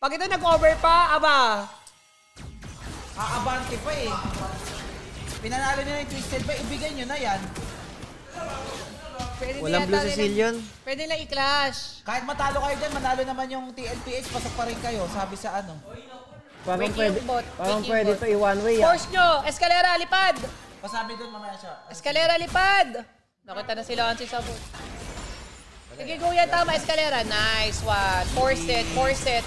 Pag ito nag-over pa, aba. Aabante pa eh. Pinanalo nyo na yung Twisted ba? Ibigay nyo na yan. Walang blue Sicilian. Pwede lang i-clash. Kahit matalo kayo dyan, manalo naman yung TLPH, pasok pa rin kayo. Sabi sa ano. Parang pwede to i-one way. Force nyo! Escalera, lipad! Pasabi doon mamaya siya. Escalera, lipad! Nakita na sila si Sabot. Sige, go yan. Tama, escalera. Nice one. Force it, force it.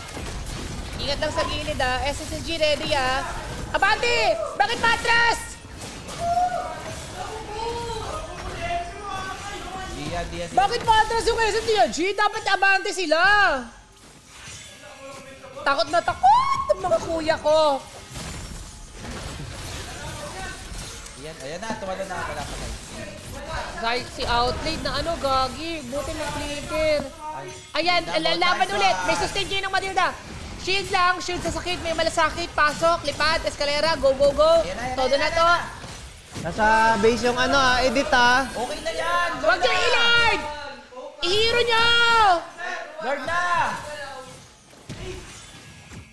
Ingat lang sa gilid ah. SSG ready ah. Abante! Bakit matras? Bakit matras yung SSG? Dapat abante sila. Takot na takot ang mga kuya ko. Ayan na, tumalo na. Wala pa tayo. Guys, si Outlaid na ano, gagi. Buti na flicker. Ayan, laban ulit. May sustain kayo ng Matilda. Shield lang, shield sa sakit. May malasakit. Pasok, lipad, eskalera. Go, go, go. Todo na to. Nasa base yung ano edit Okay na yan. Huwag nyo i-lord! I-hero nyo! Lord na!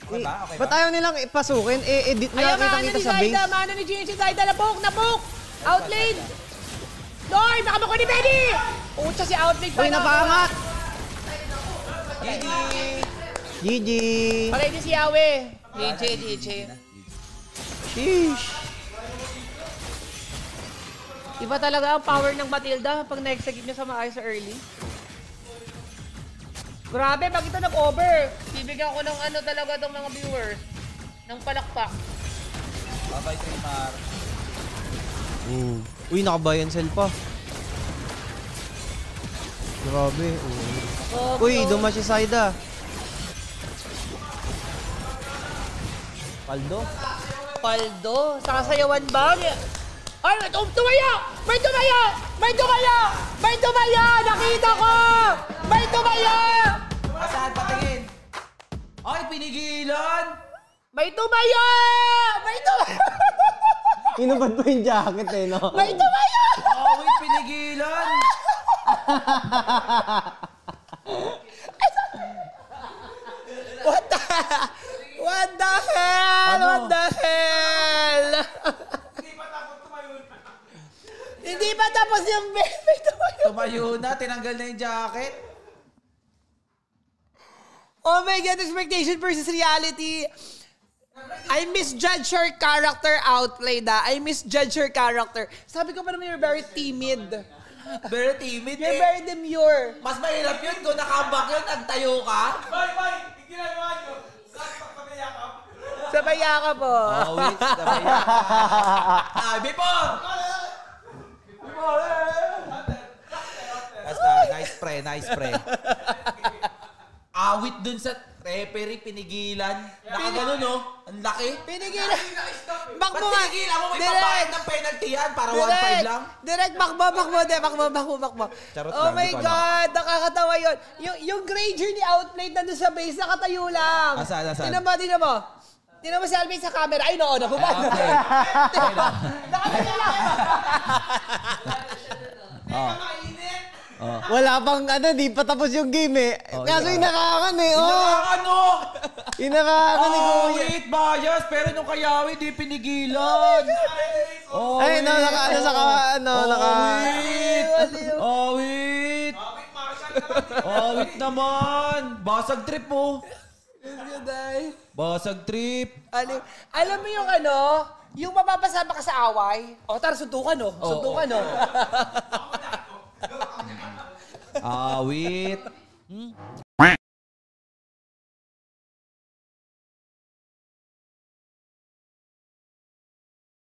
Okay ba? Okay ba? Ba't ayaw nilang ipasukin? Edit na kita sa base. Mano ni Gene si Zaida. Napok! Outlaid! Lord, nakamako ni Benny! Pucha si Outlaid pa. Uy, napakangat! GG! GG! Palay din si Yahweh. GG. Sheesh! Iba talaga ang power ng Matilda pag na-execute niya sa maayos sa early. Grabe, pag ito nag-over, bibigyan ko ng ano talaga ng mga viewers. Ng palakpak. Bye-bye, Trimar. Uy, nakabayan sell pa. Grabe. Uy, dumas si Saida. Paldo, sasayawan ba? Ay, tumaya! May tumaya! Nakita ko! May tumaya! Saan patingin? Ay, pinigilan! May tumaya! Inubad pa yung jacket no? May tumaya! Oh, wait, pinigilan! What the hell? Ano? What the hell? Hindi pa tapos yung baby. Tumayo na, tinanggal na yung jacket. Oh my God, expectation versus reality. I misjudge your character outplayed I misjudge your character. Sabi ko pa naman you're very timid. Very timid You're very demure. Mas mahirap yun kung nakambak yun, nagtayo ka. Ginagawa nyo. Sabay ka po. Oh, wait, sabay yan. Bipon! Basta, nice pre. Awit dun sa referee, pinigilan. Nakagano, no? Ang laki. Pinigilan. Ba't pinigilan mo? May pabayad ng penalty yan para 1-5 lang. Direct, bakbo. Charot Oh lang, my di ko God, nakakatawa yun. Yung Granger ni Outplayed nandun sa base, nakatayo lang. Asaan? Tinan mo. Tinan mo si Alvin sa camera. Ay, no, nakubad. Okay. Nakatayo lang. Wala pang di pa tapos yung game Kaso inakakan Inakakan ni Kuya. Wait, bias. Pero nung kayawi, di pinigilan. Ay, Awit naman. Basag trip Basag trip. Alam mo yung yung mapapasama ka sa away. Tara, suntukan Awit.